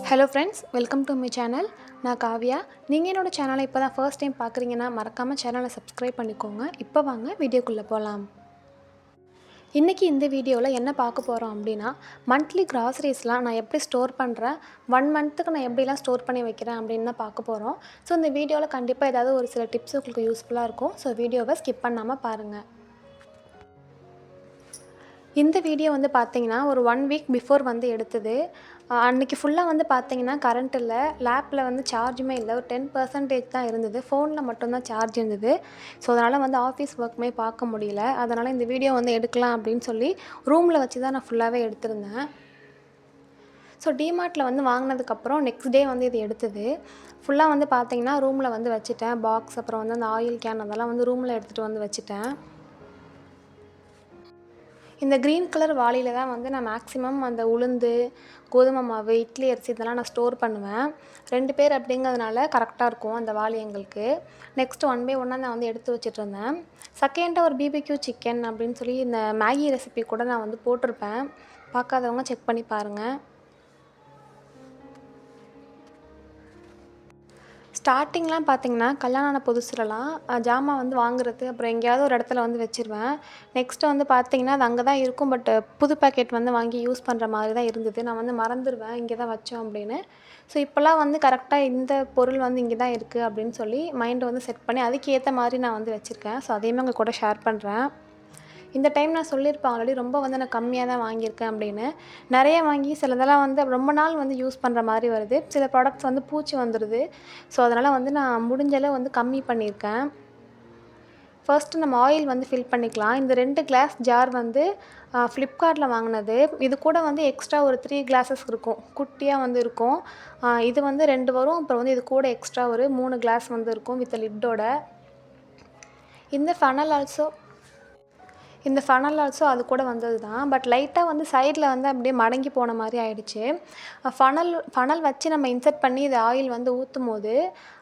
Hello friends, welcome to my channel. நான் காவ்யா. நீங்கள் என்னோடய சேனலை இப்போ தான் ஃபர்ஸ்ட் டைம் பார்க்குறீங்கன்னா மறக்காமல் சேனலை சப்ஸ்கிரைப் பண்ணிக்கோங்க. இப்போ வாங்க வீடியோக்குள்ளே போகலாம். இன்றைக்கி இந்த வீடியோவில் என்ன பார்க்க போகிறோம் அப்படின்னா, மந்த்லி கிராசரிஸ்லாம் நான் எப்படி ஸ்டோர் பண்ணுறேன், 1 மந்த்துக்கு நான் எப்படிலாம் ஸ்டோர் பண்ணி வைக்கிறேன் அப்படின்னு தான் பார்க்க போகிறோம். ஸோ இந்த வீடியோவில் கண்டிப்பாக ஏதாவது ஒரு சில டிப்ஸ் உங்களுக்கு யூஸ்ஃபுல்லாக இருக்கும். ஸோ வீடியோவை ஸ்கிப் பண்ணாமல் பாருங்கள். இந்த வீடியோ வந்து பார்த்தீங்கன்னா, ஒரு 1 வீக் பிஃபோர் வந்து எடுத்தது. அன்றைக்கி ஃபுல்லாக வந்து பார்த்தீங்கன்னா கரண்ட் இல்ல. லேப்பில் வந்து சார்ஜுமே இல்ல. ஒரு 10% தான் இருந்தது. ஃபோனில் மட்டும்தான் சார்ஜ் இருந்தது. ஸோ அதனால் வந்து ஆஃபீஸ் ஒர்க்குமே பார்க்க முடியல. அதனால் இந்த வீடியோ வந்து எடுக்கலாம் அப்படின்னு சொல்லி ரூமில் வச்சு தான் நான் ஃபுல்லாகவே எடுத்திருந்தேன். ஸோ டிமார்ட்டில் வந்து வாங்கினதுக்கப்புறம் நெக்ஸ்ட் டே வந்து இது எடுத்தது. ஃபுல்லாக வந்து பார்த்தீங்கன்னா ரூமில் வந்து வச்சுட்டேன். பாக்ஸ் அப்புறம் வந்து அந்த ஆயில் கேன் அதெல்லாம் வந்து ரூமில் எடுத்துகிட்டு வந்து வச்சுட்டேன். இந்த க்ரீன் கலர் வாளியில தான் வந்து நான் மேக்ஸிமம் அந்த உளுந்து, கோதுமை மாவு, இட்லி அரிசி இதெல்லாம் நான் ஸ்டோர் பண்ணுவேன். 2 பேர் அப்படிங்கிறதுனால கரெக்டாக இருக்கும் அந்த வாளி எங்களுக்கு. நெக்ஸ்ட்டு 1 பை 1 நான் வந்து எடுத்து வச்சுட்ருந்தேன். செகண்டாக ஒரு பிபிக்யூ சிக்கன் அப்படின்னு சொல்லி இந்த மேகி ரெசிபி கூட நான் வந்து போட்டிருப்பேன். பார்க்காதவங்க செக் பண்ணி பாருங்கள். ஸ்டார்டிங்லாம் பார்த்தீங்கன்னா, கல்யாணம் ஆன புதுசுலலாம் ஜாமான் வந்து வாங்குறது, அப்புறம் எங்கேயாவது ஒரு இடத்துல வந்து வச்சுருவேன். நெக்ஸ்ட்டு வந்து பார்த்தீங்கன்னா, அது அங்கே தான் இருக்கும். பட் புது பாக்கெட் வந்து வாங்கி யூஸ் பண்ணுற மாதிரி தான் இருந்தது. நான் வந்து மறந்துருவேன், இங்கே தான் வச்சோம் அப்படின்னு. ஸோ இப்போலாம் வந்து கரெக்டாக இந்த பொருள் வந்து இங்கே தான் இருக்குது அப்படின்னு சொல்லி மைண்டை வந்து செட் பண்ணி அதுக்கு ஏற்ற மாதிரி நான் வந்து வச்சுருக்கேன். ஸோ அதையுமே உங்க கூட ஷேர் பண்ணுறேன். இந்த டைம் நான் சொல்லியிருப்பேன் ஆல்ரெடி, ரொம்ப வந்து நான் கம்மியாக தான் வாங்கியிருக்கேன் அப்படின்னு. நிறைய வாங்கி சிலதெல்லாம் வந்து ரொம்ப நாள் வந்து யூஸ் பண்ணுற மாதிரி வருது. சில ப்ராடக்ட்ஸ் வந்து பூச்சி வந்துடுது. ஸோ அதனால் வந்து நான் முடிஞ்ச அளவு வந்து கம்மி பண்ணியிருக்கேன். ஃபர்ஸ்ட்டு நம்ம ஆயில் வந்து ஃபில் பண்ணிக்கலாம். இந்த 2 கிளாஸ் ஜார் வந்து ஃப்ளிப்கார்ட்டில் வாங்கினது. இது கூட வந்து எக்ஸ்ட்ரா ஒரு 3 கிளாஸஸ் இருக்கும். குட்டியாக வந்து இருக்கும். இது வந்து 2 வரும். அப்புறம் வந்து இது கூட எக்ஸ்ட்ரா ஒரு 3 கிளாஸ் வந்து இருக்கும் வித் லிட்டோட. இந்த ஃபனல் ஆல்சோ அது கூட வந்தது தான். பட் லைட்டாக வந்து சைடில் வந்து அப்படியே மடங்கி போன மாதிரி ஆயிடுச்சு. ஃபனல் வச்சு நம்ம இன்சர்ட் பண்ணி இது ஆயில் வந்து ஊற்றும்போது,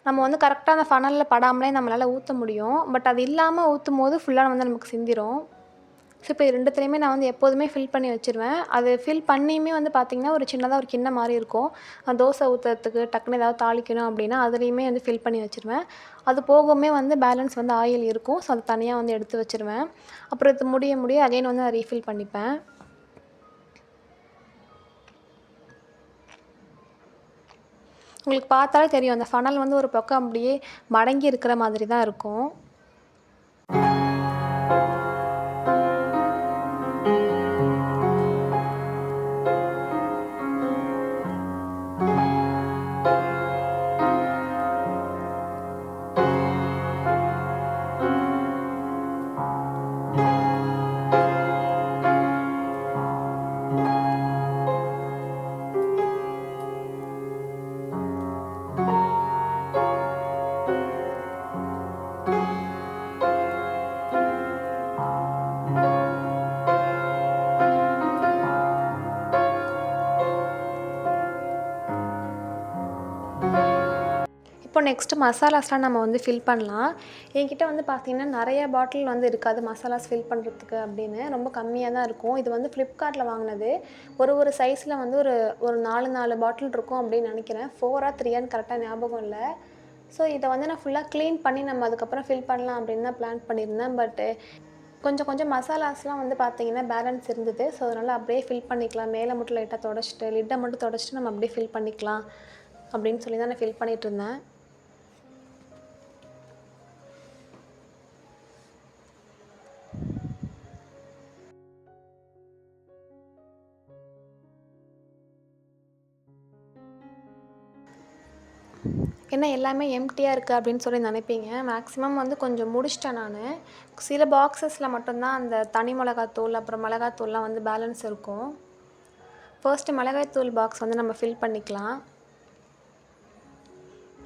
நம்ம வந்து கரெக்டாக அந்த ஃபனலில் படாமலே நம்மளால் ஊற்ற முடியும். பட் அது இல்லாமல் ஊற்றும்போது ஃபுல்லாக வந்து நமக்கு சிந்திரும். ஸோ இப்போ 2த்துலேயுமே நான் வந்து எப்போதுமே ஃபில் பண்ணி வச்சுருவேன். அது ஃபில் பண்ணியுமே வந்து பார்த்திங்கன்னா, ஒரு சின்னதாக ஒரு கிண்ணம் மாதிரி இருக்கும். தோசை ஊற்றுறதுக்கு டக்குன்னு ஏதாவது தாளிக்கணும் அப்படின்னா அதுலேயுமே வந்து ஃபில் பண்ணி வச்சுருவேன். அது போகவுமே வந்து பேலன்ஸ் வந்து ஆயில் இருக்கும். ஸோ அது தனியாக வந்து எடுத்து வச்சுருவேன். அப்புறம் இது முடிய அகைன் வந்து நான் ரீஃபில் பண்ணிப்பேன். உங்களுக்கு பார்த்தாலே தெரியும், அந்த ஃபனல் வந்து ஒரு பக்கம் அப்படியே மடங்கி இருக்கிற மாதிரி தான் இருக்கும். இப்போ நெக்ஸ்ட்டு மசாலாஸ்லாம் நம்ம வந்து ஃபில் பண்ணலாம். என்கிட்ட வந்து பார்த்திங்கன்னா நிறைய பாட்டில் வந்து இருக்காது மசாலாஸ் ஃபில் பண்ணுறதுக்கு அப்படின்னு. ரொம்ப கம்மியாக தான் இருக்கும். இது வந்து ஃப்ளிப்கார்ட்டில் வாங்கினது. ஒரு சைஸில் வந்து ஒரு 4 பாட்டில் இருக்கும் அப்படின்னு நினைக்கிறேன். 4ஆ 3ஆன்னு கரெக்டாக ஞாபகம் இல்லை. ஸோ இதை வந்து நான் ஃபுல்லாக க்ளீன் பண்ணி நம்ம அதுக்கப்புறம் ஃபில் பண்ணலாம் அப்படின்னு தான் பிளான் பண்ணியிருந்தேன். பட்டு கொஞ்சம் மசாலாஸ்லாம் வந்து பார்த்திங்கன்னா பேலன்ஸ் இருந்தது. ஸோ அதனால் அப்படியே ஃபில் பண்ணிக்கலாம். மேலே மட்டும் லைட்டாக தொடச்சிட்டு லிட்டை மட்டும் தொடச்சிட்டு நம்ம அப்படியே ஃபில் பண்ணிக்கலாம் அப்படின்னு சொல்லி தான் நான் ஃபில் பண்ணிகிட்ருந்தேன். ஏன்னா எல்லாமே எம்ப்டியாக இருக்குது அப்படின்னு சொல்லி நினைப்பீங்க. மேக்ஸிமம் வந்து கொஞ்சம் முடிச்சிட்டேன் நான். சில பாக்ஸஸில் மட்டும்தான் அந்த தனி மிளகாத்தூள் அப்புறம் மிளகாத்தூள்லாம் வந்து பேலன்ஸ் இருக்கும். ஃபர்ஸ்ட்டு மிளகாய்த்தூள் பாக்ஸ் வந்து நம்ம ஃபில் பண்ணிக்கலாம்.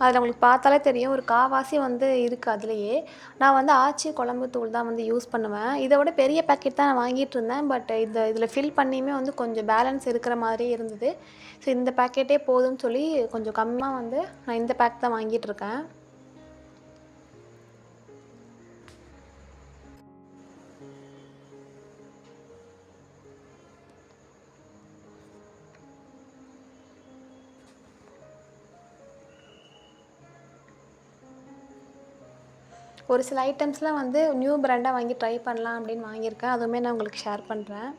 அதில் உங்களுக்கு பார்த்தாலே தெரியும், ஒரு கால்வாசி வந்து இருக்குது அதுலேயே. நான் வந்து ஆச்சி குழம்பு தூள் தான் வந்து யூஸ் பண்ணுவேன். இதை விட பெரிய பேக்கெட் தான் நான் வாங்கிட்டுருந்தேன். பட் இதில் ஃபில் பண்ணியுமே வந்து கொஞ்சம் பேலன்ஸ் இருக்கிற மாதிரியே இருந்தது. ஸோ இந்த பேக்கெட்டே போதும்னு சொல்லி கொஞ்சம் கம்மியாக வந்து நான் இந்த பேக் தான் வாங்கிட்டுருக்கேன். ஒரு சில ஐட்டம்ஸ்லாம் வந்து நியூ பிராண்டாக வாங்கி ட்ரை பண்ணலாம் அப்படின்னு வாங்கியிருக்கேன். அதுவுமே நான் உங்களுக்கு ஷேர் பண்ணுறேன்.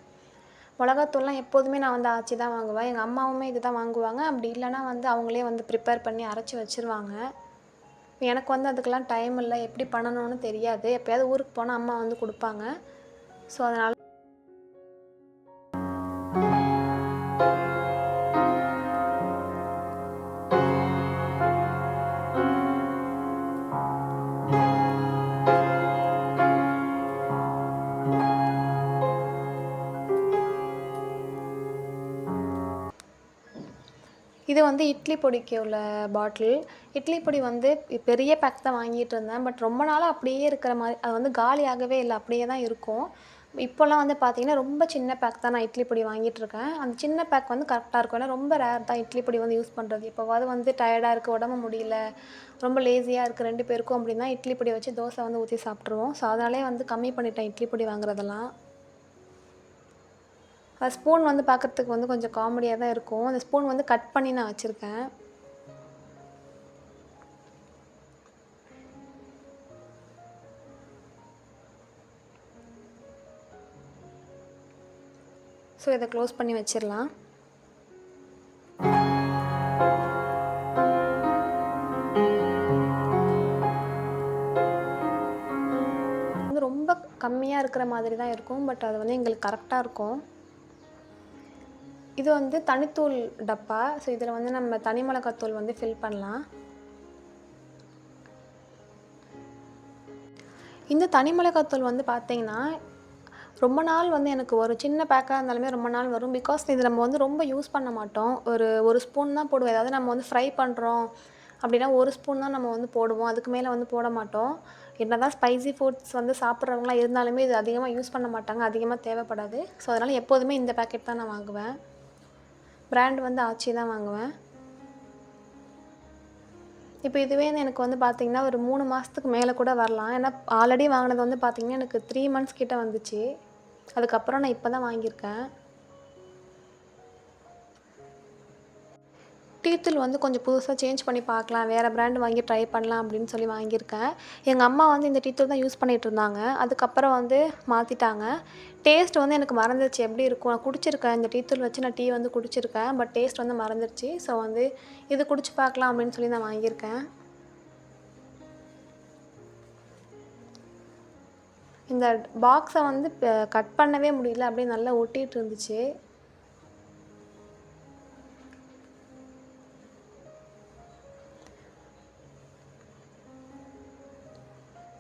மிளகாத்தூள்லாம் எப்போதுமே நான் வந்து ஆச்சி தான் வாங்குவேன். எங்கள் அம்மாவுமே இது தான் வாங்குவாங்க. அப்படி இல்லைனா வந்து அவங்களே வந்து ப்ரிப்பேர் பண்ணி அரைச்சி வச்சுருவாங்க. எனக்கு வந்து அதுக்கெல்லாம் டைம் இல்லை, எப்படி பண்ணணும்னு தெரியாது. எப்போயாவது ஊருக்கு போனால் அம்மா வந்து கொடுப்பாங்க. ஸோ அதனால் இது வந்து இட்லி பொடிக்கு உள்ள பாட்டில். இட்லி பொடி வந்து பெரிய பேக் தான் வாங்கிட்டு இருந்தேன். பட் ரொம்ப நாளாக அப்படியே இருக்கிற மாதிரி, அது வந்து காலியாகவே இல்லை, அப்படியே தான் இருக்கும். இப்போலாம் வந்து பார்த்தீங்கன்னா ரொம்ப சின்ன பேக் தான் நான் இட்லி பொடி வாங்கிட்டுருக்கேன். அந்த சின்ன பேக் வந்து கரெக்டாக இருக்கும். ஏன்னா ரொம்ப ரேர் தான் இட்லி பொடி வந்து யூஸ் பண்ணுறது. இப்போவாது வந்து டயர்டாக இருக்குது, உடம்பு முடியல, ரொம்ப லேசியாக இருக்குது 2 பேருக்கும் அப்படின்னா இட்லி பொடி வச்சு தோசை வந்து ஊற்றி சாப்பிட்ருவோம். ஸோ அதனாலே வந்து கம்மி பண்ணிட்டேன் இட்லி பொடி வாங்குறதெல்லாம். ஸ்பூன் வந்து பார்க்குறதுக்கு வந்து கொஞ்சம் காமெடியாக தான் இருக்கும். அந்த ஸ்பூன் வந்து கட் பண்ணி நான் வச்சுருக்கேன். ஸோ இதை க்ளோஸ் பண்ணி வச்சிடலாம். வந்து ரொம்ப கம்மியாக இருக்கிற மாதிரி தான் இருக்கும். பட் அது வந்து எங்களுக்கு கரெக்டாக இருக்கும். இது வந்து தனித்தூள் டப்பா. ஸோ இதில் வந்து நம்ம தனி மிளகாத்தூள் வந்து ஃபில் பண்ணலாம். இந்த தனி மிளகாத்தூள் வந்து பார்த்தீங்கன்னா ரொம்ப நாள் வந்து எனக்கு ஒரு சின்ன பேக்காக இருந்தாலுமே ரொம்ப நாள் வரும். பிகாஸ் இது நம்ம வந்து ரொம்ப யூஸ் பண்ண மாட்டோம். ஒரு ஸ்பூன் தான் போடுவோம். ஏதாவது நம்ம வந்து ஃப்ரை பண்ணுறோம் அப்படின்னா ஒரு ஸ்பூன் தான் நம்ம வந்து போடுவோம். அதுக்கு மேலே வந்து போட மாட்டோம். என்னதான் ஸ்பைசி ஃபுட்ஸ் வந்து சாப்பிட்றவங்களாம் இருந்தாலுமே இது அதிகமாக யூஸ் பண்ண மாட்டாங்க, அதிகமாக தேவைப்படாது. ஸோ அதனால் எப்போதுமே இந்த பேக்கெட் தான் நான் வாங்குவேன். பிராண்ட் வந்து ஆச்சி தான் வாங்குவேன். இப்போ இதுவே எனக்கு வந்து பார்த்திங்கன்னா ஒரு 3 மாதத்துக்கு மேலே கூட வரலாம். ஏன்னா ஆல்ரெடி வாங்கினது வந்து பார்த்திங்கன்னா எனக்கு 3 மந்த்ஸ் கிட்ட வந்துச்சு. அதுக்கப்புறம் நான் இப்போ தான் வாங்கியிருக்கேன். டீத்தூள் வந்து கொஞ்சம் புதுசாக சேஞ்ச் பண்ணி பார்க்கலாம், வேறு பிராண்ட் வாங்கி ட்ரை பண்ணலாம் அப்படின்னு சொல்லி வாங்கியிருக்கேன். எங்கள் அம்மா வந்து இந்த டீத்தூள் தான் யூஸ் பண்ணிகிட்டு இருந்தாங்க. அதுக்கப்புறம் வந்து மாற்றிட்டாங்க. டேஸ்ட் வந்து எனக்கு மறந்துருச்சு எப்படி இருக்கும். நான் குடிச்சிருக்கேன், இந்த டீத்தூள் வச்சு நான் டீ வந்து குடிச்சிருக்கேன். பட் டேஸ்ட் வந்து மறந்துருச்சு. ஸோ வந்து இது குடிச்சு பார்க்கலாம் அப்படின்னு சொல்லி நான் வாங்கியிருக்கேன். இந்த பாக்ஸை வந்து கட் பண்ணவே முடியல, அப்படியே நல்லா ஒட்டிகிட்டு இருந்துச்சு.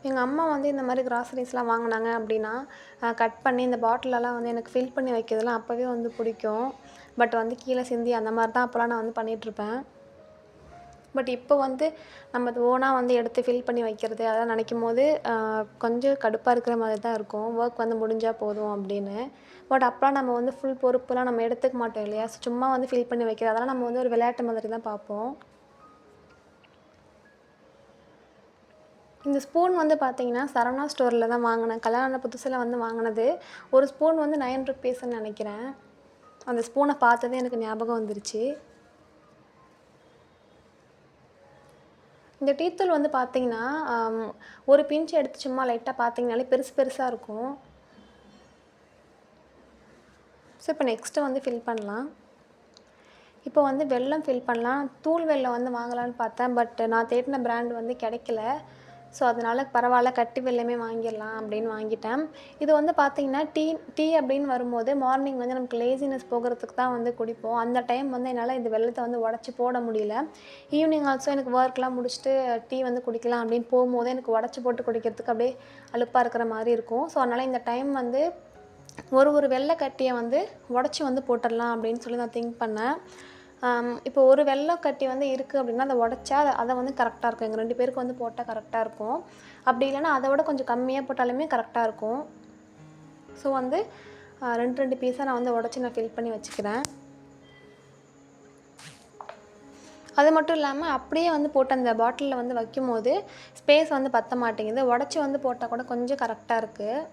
எங்கள் அம்மா வந்து இந்த மாதிரி கிராசரிஸ்லாம் வாங்கினாங்க அப்படின்னா கட் பண்ணி இந்த பாட்டிலெல்லாம் வந்து எனக்கு ஃபில் பண்ணி வைக்கிறதுலாம் அப்போவே வந்து பிடிக்கும். பட் வந்து கீழே சிந்தி அந்த மாதிரி தான் அப்போலாம் நான் வந்து பண்ணிகிட்ருப்பேன். பட் இப்போ வந்து நம்ம ஓனாக வந்து எடுத்து ஃபில் பண்ணி வைக்கிறது அதெல்லாம் நினைக்கும் போது கொஞ்சம் கடுப்பாக இருக்கிற மாதிரி தான் இருக்கும். ஒர்க் வந்து முடிஞ்சால் போதும் அப்படின்னு. பட் அப்போலாம் நம்ம வந்து ஃபுல் பொறுப்புலாம் நம்ம எடுத்துக்க மாட்டோம் இல்லையா? சும்மா வந்து ஃபில் பண்ணி வைக்கிறது அதெல்லாம் நம்ம வந்து ஒரு விளையாட்டு மாதிரி தான் பார்ப்போம். இந்த ஸ்பூன் வந்து பார்த்தீங்கன்னா சரவணா ஸ்டோரில் தான் வாங்கினேன். கல்யாண புதுசில் வந்து வாங்கினது. ஒரு ஸ்பூன் வந்து 9 ருப்பீஸ்ன்னு நினைக்கிறேன். அந்த ஸ்பூனை பார்த்ததே எனக்கு ஞாபகம் வந்துருச்சு. இந்த டீத்தூள் வந்து பார்த்தீங்கன்னா ஒரு பிஞ்ச் எடுத்து சும்மா லைட்டாக பார்த்தீங்கனாலே பெருசு பெருசாக இருக்கும். ஸோ இப்போ நெக்ஸ்ட்டு வந்து ஃபில் பண்ணலாம். இப்போ வந்து வெல்லம் ஃபில் பண்ணலாம். தூள் வெல்லம் வந்து வாங்கலான்னு பார்த்தேன். பட் நான் தேடின பிராண்ட் வந்து கிடைக்கல. ஸோ அதனால் பரவாயில்ல, கட்டி வெல்லமே வாங்கிடலாம் அப்படின்னு வாங்கிட்டேன். இது வந்து பார்த்திங்கன்னா டீ அப்படின்னு வரும்போது மார்னிங் வந்து நமக்கு லேசினஸ் போகிறதுக்கு தான் வந்து குடிப்போம். அந்த டைம் வந்து என்னால் இந்த வெல்லத்தை வந்து உடச்சி போட முடியல. ஈவினிங் ஆல்சோ எனக்கு ஒர்க்லாம் முடிச்சுட்டு டீ வந்து குடிக்கலாம் அப்படின்னு போகும்போது எனக்கு உடச்சி போட்டு குடிக்கிறதுக்கு அப்படியே அலுப்பாக இருக்கிற மாதிரி இருக்கும். ஸோ அதனால் இந்த டைம் வந்து ஒரு வெள்ளை கட்டியை வந்து உடச்சி வந்து போட்டுடலாம் அப்படின்னு சொல்லி நான் திங்க் பண்ணேன். இப்போ ஒரு வெல்லக்கட்டி வந்து இருக்குது அப்படின்னா அதை உடச்சா அதை வந்து கரெக்டாக இருக்கும். எங்கள் 2 பேருக்கு வந்து போட்டால் கரெக்டாக இருக்கும். அப்படி இல்லைன்னா அதை விட கொஞ்சம் கம்மியாக போட்டாலுமே கரெக்டாக இருக்கும். ஸோ வந்து 2 பீஸாக நான் வந்து உடச்சி நான் ஃபில் பண்ணி வச்சுக்கிறேன். அது மட்டும் இல்லாமல் அப்படியே வந்து போட்டு அந்த பாட்டிலில் வந்து வைக்கும்போது ஸ்பேஸ் வந்து பத்த மாட்டேங்குது. உடச்சி வந்து போட்டால் கூட கொஞ்சம் கரெக்டாக இருக்குது.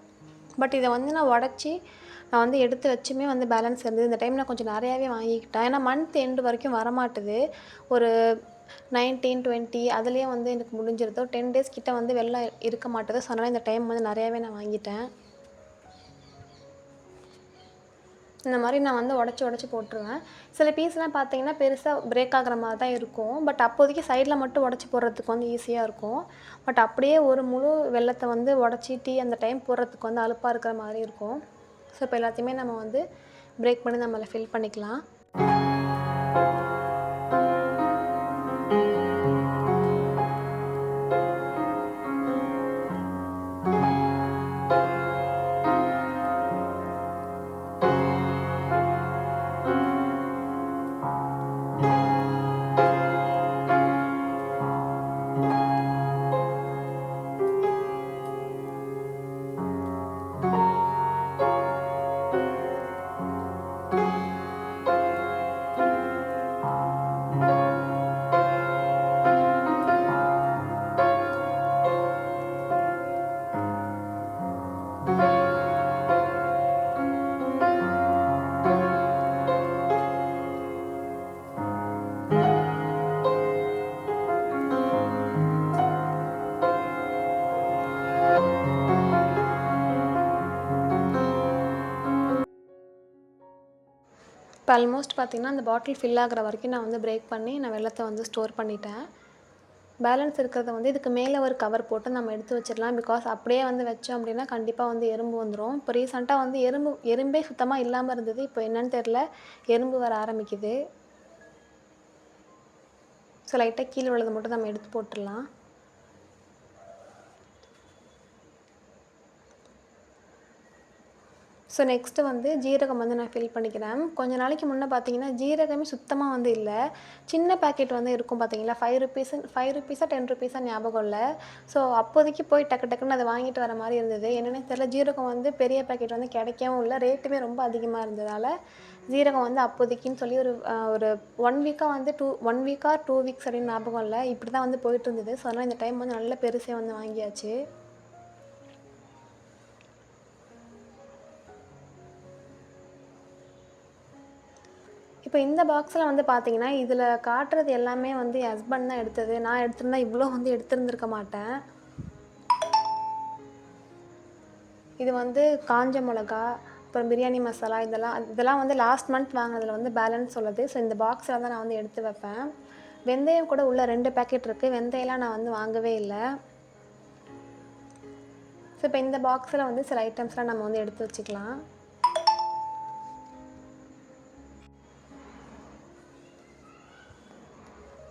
பட் இதை வந்து நான் உடச்சி நான் வந்து எடுத்து வச்சுமே வந்து பேலன்ஸ் இருந்தது. இந்த டைம் நான் கொஞ்சம் நிறையாவே வாங்கிக்கிட்டேன். ஏன்னா மந்த் எண்டு வரைக்கும் வரமாட்டுது. ஒரு 19, 20 அதுலேயே வந்து எனக்கு முடிஞ்சிருது. 10 டேஸ் கிட்ட வந்து வெள்ளம் இருக்க மாட்டுது. ஸோ அதனால் இந்த டைம் வந்து நிறையாவே நான் வாங்கிட்டேன். இந்த மாதிரி நான் வந்து உடச்சி போட்டுருவேன். சில பீஸ்லாம் பார்த்தீங்கன்னா பெருசாக பிரேக் ஆகிற மாதிரி தான் இருக்கும். பட் அப்போதைக்கு சைடில் மட்டும் உடச்சி போடுறதுக்கு வந்து ஈஸியாக இருக்கும். பட் அப்படியே ஒரு முழு வெல்லத்தை வந்து உடச்சி டீ அந்த டைம் போடுறதுக்கு வந்து அலுப்பாக இருக்கிற மாதிரி இருக்கும். ஸோ இப்போ எல்லாத்தையுமே நம்ம வந்து பிரேக் பண்ணி நம்ம அதில் ஃபில் பண்ணிக்கலாம். இப்போ ஆல்மோஸ்ட் பார்த்திங்கன்னா அந்த பாட்டில் ஃபில் ஆகிற வரைக்கும் நான் வந்து பிரேக் பண்ணி நான் வெல்லத்தை வந்து ஸ்டோர் பண்ணிட்டேன். பேலன்ஸ் இருக்கிறத வந்து இதுக்கு மேலே ஒரு கவர் போட்டு நம்ம எடுத்து வச்சிடலாம். பிகாஸ் அப்படியே வந்து வச்சோம் அப்படின்னா கண்டிப்பாக வந்து எறும்பு வந்துடும். இப்போ ரீசெண்டாக வந்து எறும்பே சுத்தமாக இல்லாமல் இருந்தது. இப்போ என்னன்னு தெரில, எறும்பு வர ஆரம்பிக்குது. ஸோ லைட்டாக கீழே உள்ளதை மட்டும் நம்ம எடுத்து போட்டுடலாம். ஸோ நெக்ஸ்ட்டு வந்து ஜீரகம் வந்து நான் ஃபில் பண்ணிக்கிறேன். கொஞ்ச நாளைக்கு முன்னே பார்த்தீங்கன்னா ஜீரகமே சுத்தமாக வந்து இல்லை. சின்ன பேக்கெட் வந்து இருக்கும் பார்த்தீங்களா, ₹5 ₹10 ஞாபகம் இல்லை. ஸோ அப்போதைக்கு போய் டக்குன்னு அதை வாங்கிட்டு வர மாதிரி இருந்தது. என்னென்னு தெரியல, ஜீரகம் வந்து பெரிய பேக்கெட் வந்து கிடைக்கவும் இல்லை, ரேட்டுமே ரொம்ப அதிகமாக இருந்ததால் ஜீரகம் வந்து அப்போதைக்குன்னு சொல்லி ஒரு 1 வீக்காக வந்து 1 வீக் ஆர் 2 வீக்ஸ் அப்படின்னு ஞாபகம் இல்லை, இப்படி தான் வந்து போயிட்டு இருந்தது. ஸோ அதனால் இந்த டைம் வந்து நல்ல பெருசே வந்து வாங்கியாச்சு. இப்போ இந்த பாக்ஸில் வந்து பார்த்தீங்கன்னா இதில் காட்டுறது எல்லாமே வந்து என் ஹஸ்பண்ட் தான் எடுத்தது. நான் எடுத்திருந்தா இவ்வளோ வந்து எடுத்திருந்துருக்க மாட்டேன். இது வந்து காஞ்ச மிளகா, அப்புறம் பிரியாணி மசாலா, இதெல்லாம் வந்து லாஸ்ட் மந்த் வாங்கினதில் வந்து பேலன்ஸ் உள்ளது. ஸோ இந்த பாக்ஸில் தான் நான் வந்து எடுத்து வைப்பேன். வெந்தயம் கூட உள்ள 2 பேக்கெட் இருக்குது. வெந்தயம்லாம் நான் வந்து வாங்கவே இல்லை. ஸோ இப்போ இந்த பாக்ஸில் வந்து சில ஐட்டம்ஸ்லாம் நம்ம வந்து எடுத்து வச்சுக்கலாம்.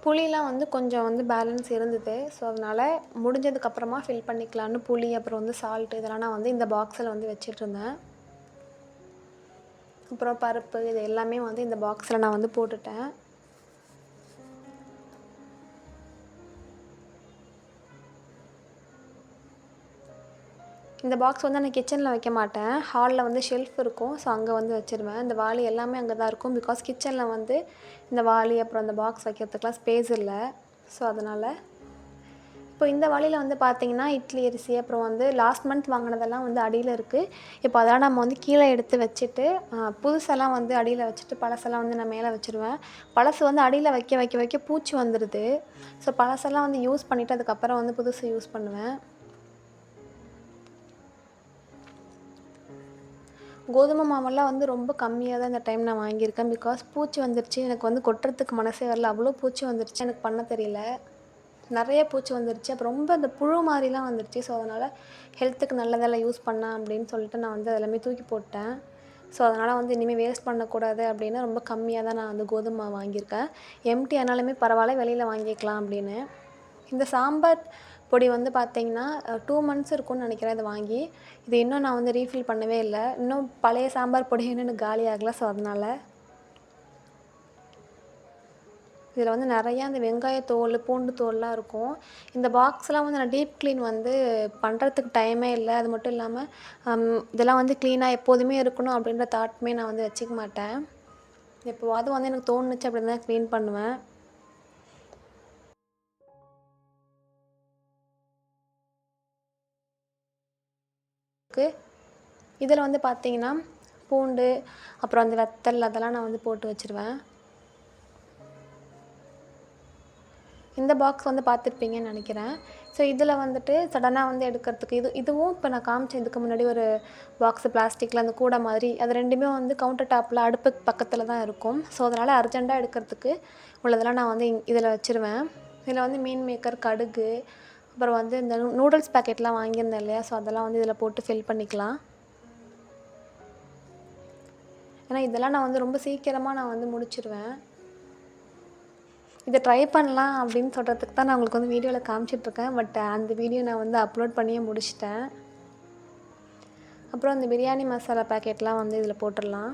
புளிலாம் வந்து கொஞ்சம் வந்து பேலன்ஸ் இருந்தது. ஸோ அதனால் முடிஞ்சதுக்கப்புறமா ஃபில் பண்ணிக்கலான்னு புளி, அப்புறம் வந்து சால்ட்டு இதெல்லாம் நான் வந்து இந்த பாக்ஸில் வந்து வச்சிட்ருந்தேன். அப்புறம் பருப்பு இது எல்லாமே வந்து இந்த பாக்ஸில் நான் வந்து போட்டுட்டேன். இந்த பாக்ஸ் வந்து நான் கிச்சனில் வைக்க மாட்டேன். ஹாலில் வந்து ஷெல்ஃப் இருக்கும். ஸோ அங்கே வந்து வச்சுருவேன். இந்த வாளி எல்லாமே அங்கே தான் இருக்கும். பிகாஸ் கிச்சனில் வந்து இந்த வாளி அப்புறம் அந்த பாக்ஸ் வைக்கிறதுக்கெலாம் ஸ்பேஸ் இல்லை. ஸோ அதனால் இப்போ இந்த வாளியில் வந்து பார்த்திங்கன்னா இட்லி அரிசி, அப்புறம் வந்து லாஸ்ட் மந்த் வாங்கினதெல்லாம் வந்து அடியில் இருக்குது. இப்போ அதெல்லாம் நம்ம வந்து கீழே எடுத்து வச்சுட்டு புதுசெல்லாம் வந்து அடியில் வச்சுட்டு பழசெல்லாம் வந்து நான் மேலே வச்சுருவேன். பழசு வந்து அடியில் வைக்க பூச்சி வந்துடுது. ஸோ பழசெல்லாம் வந்து யூஸ் பண்ணிவிட்டு அதுக்கப்புறம் வந்து புதுசு யூஸ் பண்ணுவேன். கோதுமை மாவெல்லாம் வந்து ரொம்ப கம்மியாக தான் இந்த டைம் நான் வாங்கியிருக்கேன். பிகாஸ் பூச்சி வந்துருச்சு. எனக்கு வந்து கொட்டுறதுக்கு மனசே வரல. அவ்வளோ பூச்சி வந்துருச்சு. எனக்கு பண்ண தெரியல. நிறைய பூச்சி வந்துருச்சு. அப்புறம் ரொம்ப அந்த புழு மாதிரிலாம் வந்துருச்சு. ஸோ அதனால் ஹெல்த்துக்கு நல்லதெல்லாம் யூஸ் பண்ணேன் அப்படின்னு சொல்லிட்டு நான் வந்து எல்லாமே தூக்கி போட்டேன். ஸோ அதனால் வந்து இனிமேல் வேஸ்ட் பண்ணக்கூடாது அப்படின்னு ரொம்ப கம்மியாக தான் நான் வந்து கோதுமை மாவு வாங்கியிருக்கேன். எம்டி ஆனாலுமே பரவாயில்ல, வெளியில் வாங்கிக்கலாம் அப்படின்னு. இந்த சாம்பார் பொடி வந்து பார்த்திங்கன்னா 2 months இருக்கும்னு நினைக்கிறேன் இதை வாங்கி. இது இன்னும் நான் வந்து ரீஃபில் பண்ணவே இல்லை. இன்னும் பழைய சாம்பார் பொடி இன்னும் எனக்கு காலி ஆகலை. ஸோ அதனால் இதில் வந்து நிறையா அந்த வெங்காயத்தோல், பூண்டு தோல்லாம் இருக்கும். இந்த பாக்ஸ்லாம் வந்து நான் டீப் க்ளீன் வந்து பண்ணுறதுக்கு டைமே இல்லை. அது மட்டும் இல்லாமல் இதெல்லாம் வந்து க்ளீனாக எப்போதுமே இருக்கணும் அப்படின்ற தாட்டுமே நான் வந்து வச்சுக்க மாட்டேன். எப்போவாவது வந்து எனக்கு தோணுச்சு அப்படின்னு தான் க்ளீன் பண்ணுவேன். இதில் வந்து பார்த்திங்கன்னா பூண்டு, அப்புறம் அந்த வத்தல் அதெல்லாம் நான் வந்து போட்டு வச்சுருவேன். இந்த பாக்ஸ் வந்து பார்த்துருப்பீங்கன்னு நினைக்கிறேன். ஸோ இதில் வந்துட்டு சடனாக வந்து எடுக்கிறதுக்கு இதுவும் இப்போ நான் காமிச்சேன் இதுக்கு முன்னாடி ஒரு பாக்ஸு பிளாஸ்டிக்கில் அந்த கூடை மாதிரி, அது 2மே வந்து கவுண்டர் டாப்பில் அடுப்புக்கு பக்கத்தில் தான் இருக்கும். ஸோ அதனால் அர்ஜெண்ட்டாக எடுக்கிறதுக்கு உள்ளதெல்லாம் நான் வந்து இதில் வச்சுருவேன். இதில் வந்து மீன் மேக்கர், கடுகு, அப்புறம் வந்து இந்த நூடுல்ஸ் பேக்கெட்லாம் வாங்கியிருந்தேன் இல்லையா, ஸோ அதெல்லாம் வந்து இதில் போட்டு ஃபில் பண்ணிக்கலாம். ஏன்னா இதெல்லாம் நான் வந்து ரொம்ப சீக்கிரமாக நான் வந்து முடிச்சிடுவேன். இதை ட்ரை பண்ணலாம் அப்படின்னு சொல்கிறதுக்கு தான் நான் உங்களுக்கு வந்து வீடியோவில் காமிச்சிட்ருக்கேன். பட் அந்த வீடியோ நான் வந்து அப்லோட் பண்ணியே முடிச்சிட்டேன். அப்புறம் அந்த பிரியாணி மசாலா பேக்கெட்லாம் வந்து இதில் போட்டுடலாம்.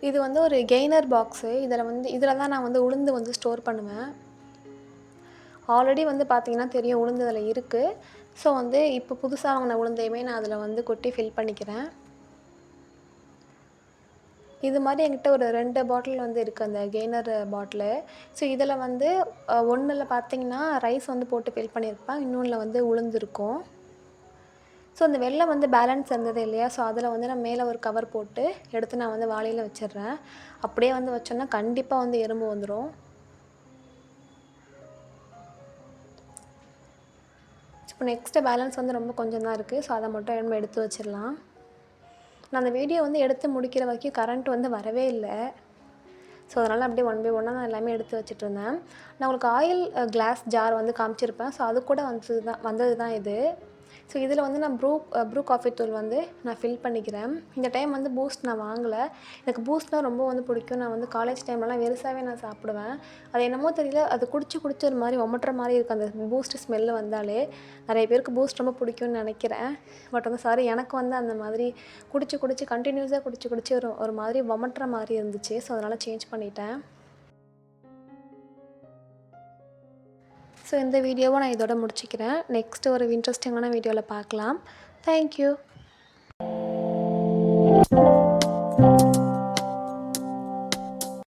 இது வந்து ஒரு கெய்னர் பாக்ஸு. இதில் தான் நான் வந்து உளுந்து வந்து ஸ்டோர் பண்ணுவேன். ஆல்ரெடி வந்து பார்த்திங்கன்னா தெரியும் உளுந்து அதில் இருக்குது. ஸோ வந்து இப்போ புதுசாக வாங்கின உளுந்தையுமே நான் அதில் வந்து கொட்டி ஃபில் பண்ணிக்கிறேன். இது மாதிரி என்கிட்ட ஒரு 2 பாட்டில் வந்து இருக்குது, அந்த கெய்னர் பாட்டிலு. ஸோ இதில் வந்து ஒன்றில் பார்த்திங்கன்னா ரைஸ் வந்து போட்டு ஃபில் பண்ணியிருப்பேன், இன்னொன்றில் வந்து உளுந்து இருக்கும். ஸோ அந்த வெள்ளை வந்து பேலன்ஸ் இருந்தது இல்லையா, ஸோ அதில் வந்து நான் மேலே ஒரு கவர் போட்டு எடுத்து நான் வந்து வாளியில் வச்சிடுறேன். அப்படியே வந்து வச்சோன்னா கண்டிப்பாக வந்து எறும்பு வந்துடும். இப்போ நெக்ஸ்ட்டு பேலன்ஸ் வந்து ரொம்ப கொஞ்சம் தான் இருக்குது. ஸோ அதை மட்டும் நம்ம எடுத்து வச்சிடலாம். நான் அந்த வீடியோ வந்து எடுத்து முடிக்கிற வரைக்கும் கரண்ட் வந்து வரவே இல்லை. ஸோ அதனால் அப்படியே ஒன் பை ஒன்னாக நான் எல்லாமே எடுத்து வச்சுட்ருந்தேன். நான் உங்களுக்கு ஆயில் கிளாஸ் ஜார் வந்து காமிச்சிருப்பேன். ஸோ அது கூட வந்தது தான் இது. ஸோ இதில் வந்து நான் ப்ரூ காஃபி தூள் வந்து நான் ஃபில் பண்ணிக்கிறேன். இந்த டைம் வந்து பூஸ்ட் நான் வாங்கலை. எனக்கு பூஸ்ட்னால் ரொம்ப வந்து பிடிக்கும். நான் வந்து காலேஜ் டைம்லலாம் வெறுசாகவே நான் சாப்பிடுவேன். அது என்னமோ தெரியல, அது குடிச்சு ஒரு மாதிரி ஒமட்டுற மாதிரி இருக்குது அந்த பூஸ்ட் ஸ்மெல்லு வந்தாலே. நிறைய பேருக்கு பூஸ்ட் ரொம்ப பிடிக்கும்னு நினைக்கிறேன். பட் வந்து சாரி, எனக்கு வந்து அந்த மாதிரி குடிச்சு கண்டினியூஸாக குடிச்சு ஒரு மாதிரி ஒமட்டுற மாதிரி இருந்துச்சு. ஸோ அதனால் சேஞ்ச் பண்ணிட்டேன். ஸோ இந்த வீடியோவை நான் இதோட முடிச்சுக்கிறேன். நெக்ஸ்ட்டு ஒரு இன்ட்ரெஸ்டிங்கான வீடியோவில் பார்க்கலாம். தேங்க்யூ.